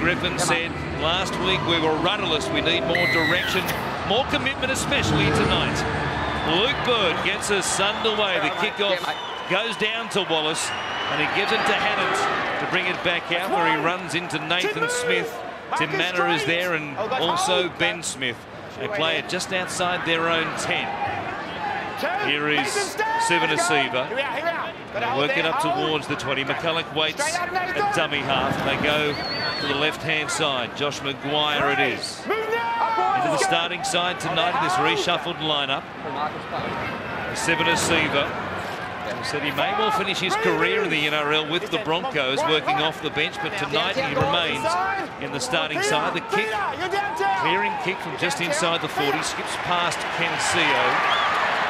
Griffin said last week we were rudderless. We need more direction, more commitment, especially tonight. Luke Bird gets us underway. The kickoff goes down to Wallace, and he gives it to Hannant to bring it back out, where he runs into Nathan Smith. Tim Manor is there, and also Ben Smith. They play it just outside their own 10. Here is Sivanasiva. They work it up towards the 20. McCulloch waits at dummy half. They go to the left-hand side. Josh Maguire it is. Into the starting side tonight in this reshuffled lineup. Sivanasiva said he may well finish his career in the NRL with the Broncos, working off the bench, but tonight he remains in the starting side. The kick, clearing kick from just inside the 40, skips past Kencio,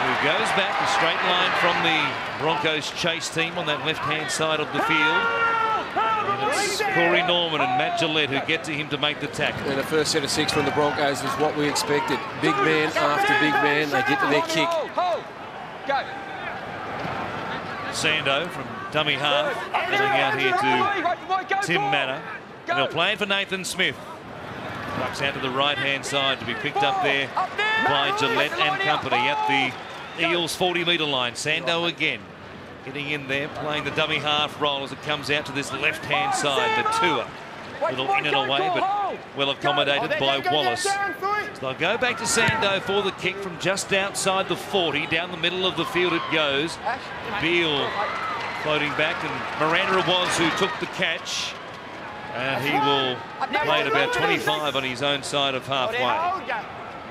who goes back a straight line from the Broncos chase team on that left-hand side of the field. And it's Corey Norman and Matt Gillette who get to him to make the tackle. And the first set of 6 from the Broncos was what we expected. Big man after big man, they get to their kick. Sando from dummy half, coming out here to Tim Manor. And he'll play it for Nathan Smith. Ducks out to the right-hand side to be picked up there by Gillette and company at the Eels 40-metre line. Sando again getting in there, playing the dummy half role as it comes out to this left-hand side. Batua, a little in and away, but well accommodated by Wallace. So they'll go back to Sando for the kick from just outside the 40. Down the middle of the field it goes. Beale floating back, and Miranda it was who took the catch. And he will play at about 25 on his own side of halfway.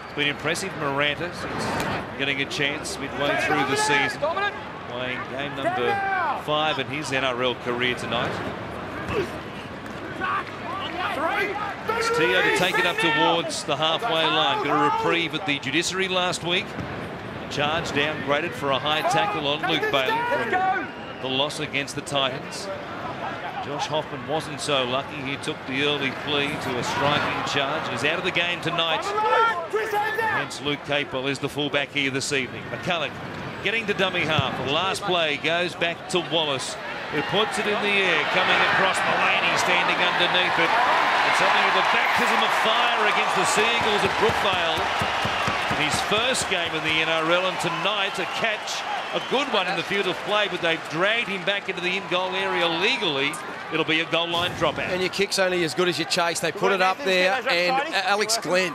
It's been impressive, Miranda, since getting a chance midway through the season. Playing game number 5 in his NRL career tonight. It's Teo to take it up towards the halfway line. Got a reprieve at the judiciary last week. Charge downgraded for a high tackle on Luke Bailey from the loss against the Titans. Josh Hoffman wasn't so lucky. He took the early plea to a striking charge. He's out of the game tonight. Hence Luke Capel is the fullback here this evening. McCulloch getting to dummy half. The last play goes back to Wallace, who puts it in the air, coming across Mullaney, standing underneath it. It's something of a baptism of fire against the Seagulls at Brookvale. In his first game in the NRL, and tonight a catch, a good one in the field of play, but they've dragged him back into the in-goal area legally. It'll be a goal line dropout. And your kick's only as good as your chase. They put it up there, and Alex Glenn,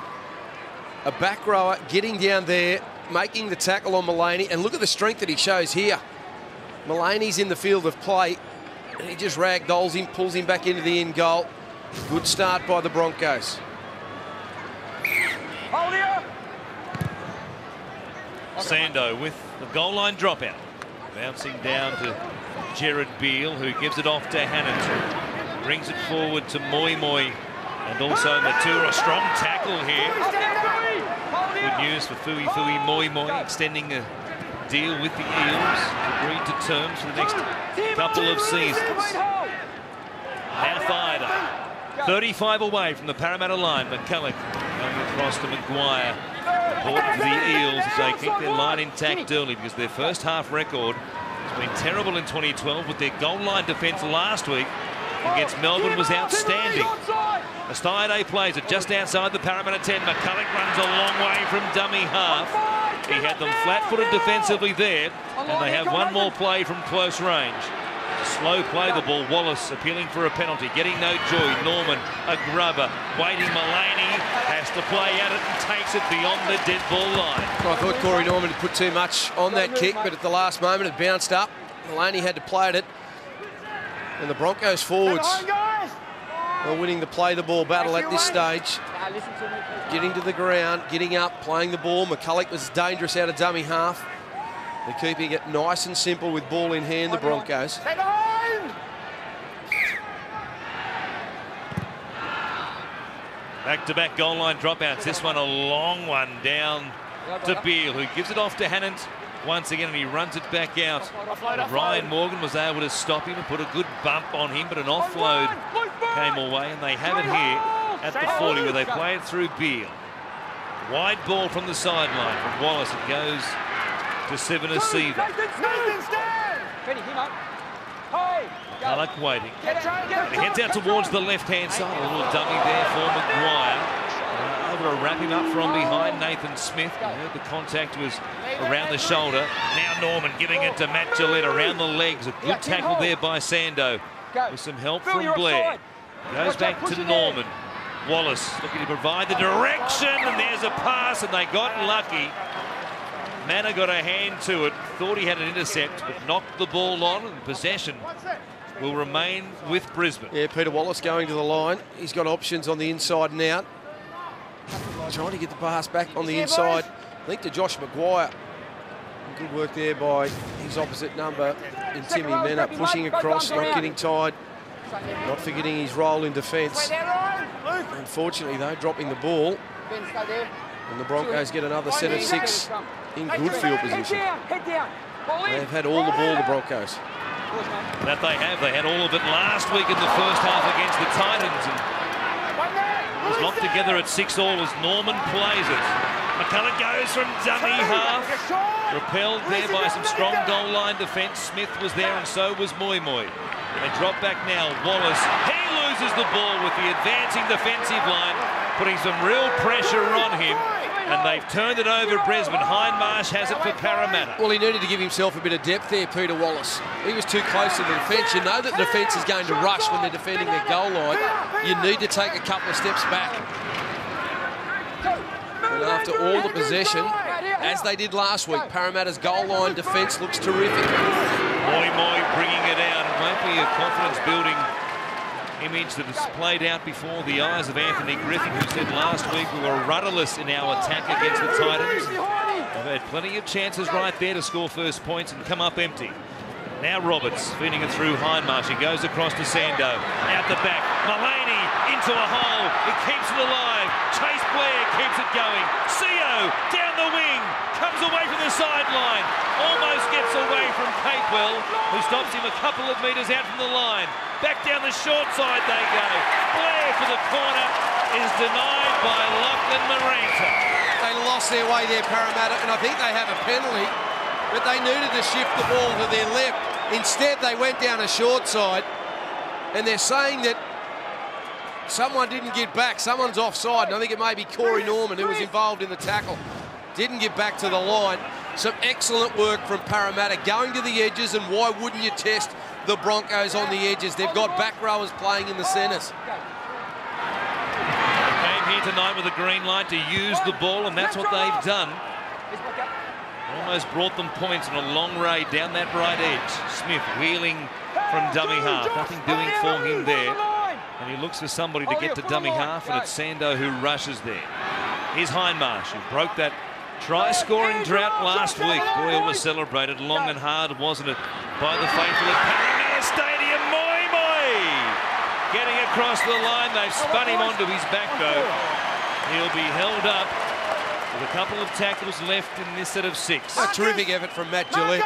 a back rower, getting down there, making the tackle on Mullaney, and look at the strength that he shows here. Mullaney's in the field of play, and he just ragdolls him, pulls him back into the in goal. Good start by the Broncos. Sando with the goal line dropout. Bouncing down to Jared Beale, who gives it off to Hannant. Brings it forward to Moi Moi, and also Matura. Strong tackle here. Good news for Fui Moi Moi, extending a deal with the Eels. Agreed to terms for the next couple of seasons. Now Thaiday, 35 away from the Parramatta line. McCulloch going across to Maguire. Important for the Eels as they keep their line intact early, because their first half record has been terrible in 2012, with their goal line defence last week against Melbourne was outstanding. Thaiday plays it just outside the Parramatta 10. McCulloch runs a long way from dummy half. He had them flat-footed defensively there, and they have one more play from close range. Slow play the ball. Wallace appealing for a penalty, getting no joy. Norman, a grubber, waiting. Mullaney has to play at it and takes it beyond the dead ball line. Well, I thought Corey Norman had put too much on that kick, but at the last moment it bounced up. Mullaney had to play at it, and the Broncos forwards are winning the play the ball battle at this stage. Getting to the ground, getting up, playing the ball. McCulloch was dangerous out of dummy half. They're keeping it nice and simple with ball in hand, the Broncos. Back-to-back goal line dropouts. This one a long one down to Beale, who gives it off to Hannant once again, and he runs it back out. And Ryan Morgan was able to stop him and put a good bump on him, but an offload came away, and they have it here at the 40, where they play it through Beale. Wide ball from the sideline from Wallace. It goes to Sivanasiva. Culloch waiting. He heads out towards the left-hand side. A little dummy there for Maguire. Able to wrap him up from behind. Nathan Smith. You heard the contact was around the shoulder. Now Norman giving it to Matt Gillett around the legs. A good tackle there by Sando with some help from Blair. Goes back to Norman. Wallace looking to provide the direction, and there's a pass, and they got lucky. Manor got a hand to it. Thought he had an intercept, but knocked the ball on, and possession will remain with Brisbane. Yeah, Peter Wallace going to the line. He's got options on the inside and out. Trying to get the pass back on the inside. I think to Josh Maguire. Good work there by his opposite number in Timmy Manor. Pushing across, not getting tied. Not forgetting his role in defence. Unfortunately, though, dropping the ball. And the Broncos get another set of 6 in good field position. They've had all the ball, the Broncos. That they have. They had all of it last week in the first half against the Titans. And it was locked together at 6-all as Norman plays it. McCulloch goes from dummy half. Repelled there by some strong goal line defence. Smith was there and so was Moi Moi. They drop back now. Wallace, he loses the ball with the advancing defensive line, putting some real pressure on him. And they've turned it over Brisbane. Hindmarsh has it for Parramatta. Well, he needed to give himself a bit of depth there, Peter Wallace. He was too close to the defence. You know that the defence is going to rush when they're defending their goal line. You need to take a couple of steps back. And after all the possession, as they did last week, Parramatta's goal line defence looks terrific. Moi Moi bringing it out. It won't be a confidence-building image that has played out before the eyes of Anthony Griffin, who said last week we were rudderless in our attack against the Titans. They've had plenty of chances right there to score first points and come up empty. Now Roberts feeding it through Hindmarsh. He goes across to Sando. Out the back. Mullaney into a hole. He keeps it alive. Chase Blair keeps it going. Seo down the wing. Comes away from the sideline. Almost gets away from Capewell, who stops him a couple of metres out from the line. Back down the short side they go. Blair for the corner is denied by Lachlan Maranta. They lost their way there, Parramatta, and I think they have a penalty. But they needed to shift the ball to their left. Instead, they went down a short side, and they're saying that someone didn't get back. Someone's offside, and I think it may be Corey Norman who was involved in the tackle. Didn't get back to the line. Some excellent work from Parramatta, going to the edges, and why wouldn't you test the Broncos on the edges? They've got back rowers playing in the centres. Came here tonight with a green light to use the ball, and that's what they've done. Almost brought them points on a long raid down that right edge. Smith wheeling from dummy half. Nothing doing for him there. And he looks for somebody to get to dummy half, and it's Sando who rushes there. Here's Hindmarsh, who broke that try-scoring drought last week. Boy, it was celebrated long and hard, wasn't it, by the faithful at Parramatta Stadium. Moi Moi getting across the line. They've spun him onto his back, though. He'll be held up with a couple of tackles left in this set of 6. A terrific effort from Matt Gillett.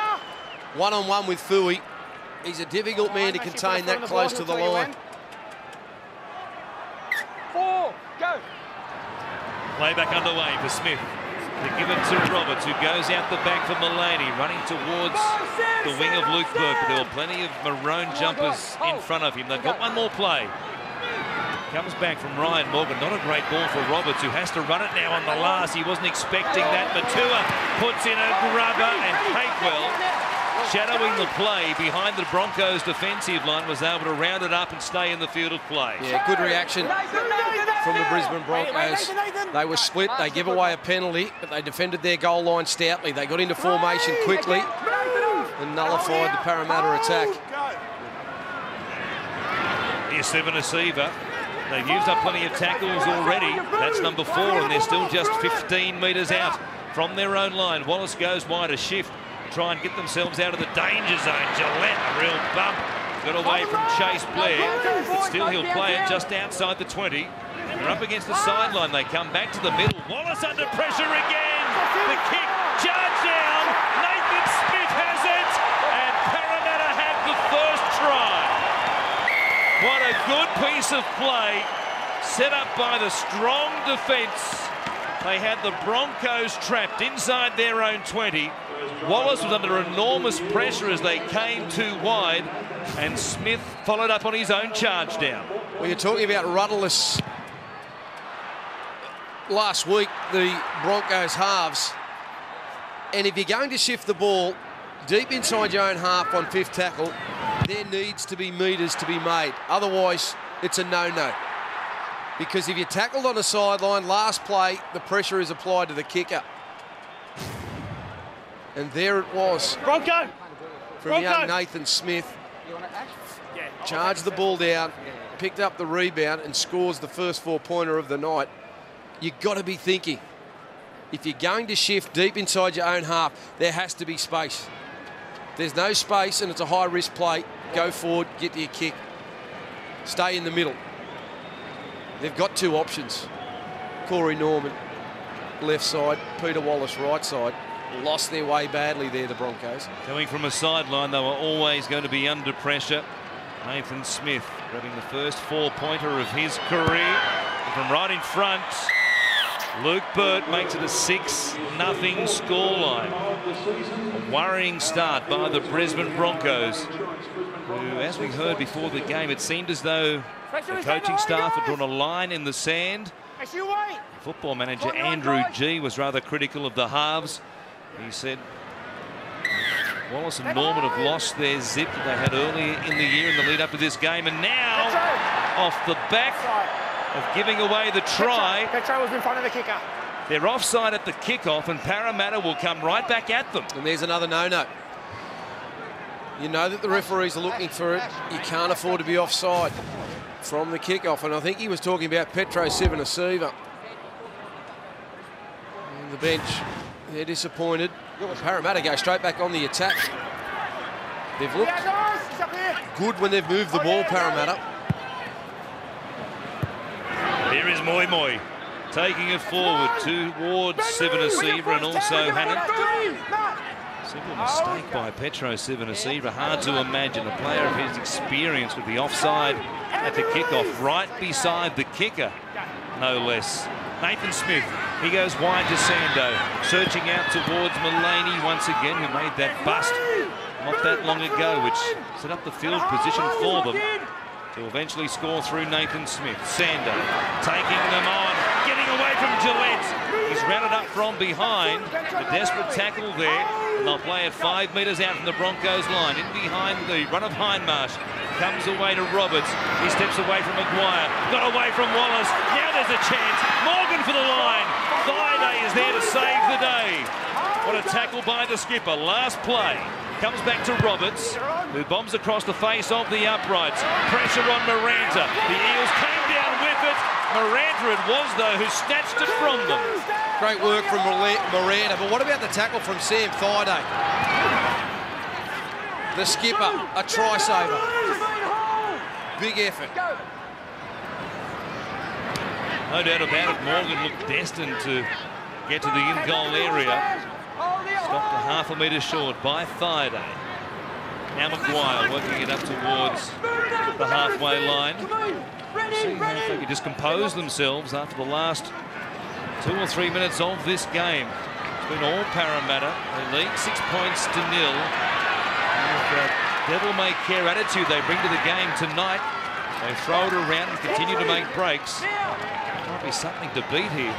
One-on-one with Fui. He's a difficult man to contain that close to the line. 4, go. Play back underway for Smith. They give it to Roberts, who goes out the back for Mullaney, running towards the wing of Luke Burke. But there were plenty of maroon jumpers in front of him. They've got one more play. Comes back from Ryan Morgan. Not a great ball for Roberts, who has to run it now on the last. He wasn't expecting that. Matua puts in a grubber, and Capewell, shadowing the play behind the Broncos' defensive line, was able to round it up and stay in the field of play. Yeah, good reaction from the Brisbane Broncos. They were split. They give away a penalty, but they defended their goal line stoutly. They got into formation quickly and nullified the Parramatta attack. Here's Seven Asiva. They've used up plenty of tackles already. That's number 4, and they're still just 15 metres out from their own line. Wallace goes wide, a shift, try and get themselves out of the danger zone. Gillett, a real bump, got away from Chase Blair, but still he'll play it just outside the 20. They're up against the sideline. They come back to the middle. Wallace under pressure again. The kick, charge down. Nathan Smith has it, and Parramatta have the first try. What a good piece of play set up by the strong defence. They had the Broncos trapped inside their own 20. Wallace was under enormous pressure as they came too wide, and Smith followed up on his own charge down. Well, you're talking about rudderless. Last week, the Broncos halves. And if you're going to shift the ball deep inside your own half on fifth tackle, there needs to be metres to be made. Otherwise, it's a no-no. Because if you're tackled on the sideline, last play, the pressure is applied to the kicker. And there it was. Bronco! From young Nathan Smith. Charged the ball down, picked up the rebound and scores the first 4-pointer of the night. You've got to be thinking, if you're going to shift deep inside your own half, there has to be space. If there's no space and it's a high-risk play, go forward, get to your kick. Stay in the middle. They've got two options. Corey Norman, left side, Peter Wallace, right side. Lost their way badly there, the Broncos. Coming from a sideline, they were always going to be under pressure. Nathan Smith grabbing the first 4-pointer of his career. And from right in front, Luke Burt makes it a 6-0 scoreline. A worrying start by the Brisbane Broncos, who, as we heard before the game, it seemed as though the coaching staff had drawn a line in the sand. Football manager Andrew G was rather critical of the halves. He said Wallace and Norman have lost their zip that they had earlier in the year in the lead up to this game, and now off the back of giving away the try, Petro was in front of the kicker. They're offside at the kickoff, and Parramatta will come right back at them. And there's another no-no. You know that the referees are looking for it. You can't afford to be offside from the kickoff, and I think he was talking about Petro Sivanasiva. And the bench, they're disappointed. Parramatta go straight back on the attack. They've looked good when they've moved the ball, Parramatta. Here is Moi Moi taking it forward towards Sivanasiva and also Hannon. Simple mistake by Petro Sivanasiva. Hard to imagine a player of his experience with the offside at the kickoff, right beside the kicker, no less. Nathan Smith, he goes wide to Sando, searching out towards Mullaney once again, who made that bust not that long ago, which set up the field position for them to eventually score through Nathan Smith. Sando taking them on, getting away from Gillette. He's rounded up from behind. A desperate tackle there, and they'll play it 5 metres out from the Broncos line. In behind the run of Hindmarsh. Comes away to Roberts. He steps away from Maguire. Got away from Wallace. Now there's a chance. Morgan for the line. Thaiday is there to save the day. What a tackle by the skipper. Last play. Comes back to Roberts, who bombs across the face of the uprights. Pressure on Miranda. The Eels came down with it. Miranda it was, though, who snatched it from them. Great work from Miranda, but what about the tackle from Sam Thaiday? The skipper, a try saver. Big effort. No doubt about it, Morgan looked destined to get to the in-goal area. Stopped a half a metre short by Thaiday. Now Maguire working it up towards the halfway line. See how they can just compose themselves after the last 2 or 3 minutes of this game. It's been all Parramatta. They lead 6 points to 0. With devil-may-care attitude they bring to the game tonight, they throw it around and continue to make breaks. There might be something to beat here.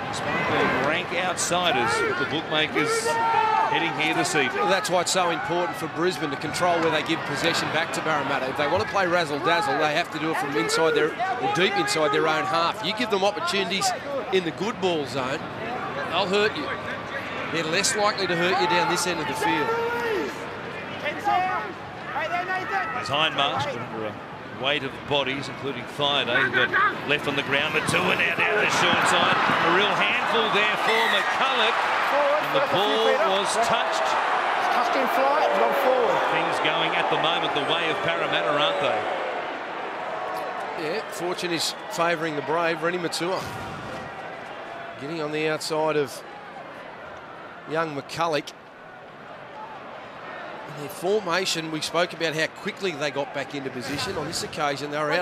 Despite being rank outsiders with the bookmakers heading here this evening. Well, that's why it's so important for Brisbane to control where they give possession back to Parramatta. If they want to play razzle-dazzle, they have to do it from inside their, or deep inside their own half. You give them opportunities in the good ball zone, they'll hurt you. They're less likely to hurt you down this end of the field. As Hindmarsh under a weight of bodies, including Thaiday, who got left on the ground. Matua now down the short side. A real handful there for McCulloch. And the ball was touched. Touched in flight and gone forward. Things going at the moment the way of Parramatta, aren't they? Yeah, fortune is favouring the brave. Rennie Matua getting on the outside of young McCulloch. Their formation, we spoke about how quickly they got back into position. On this occasion, they were out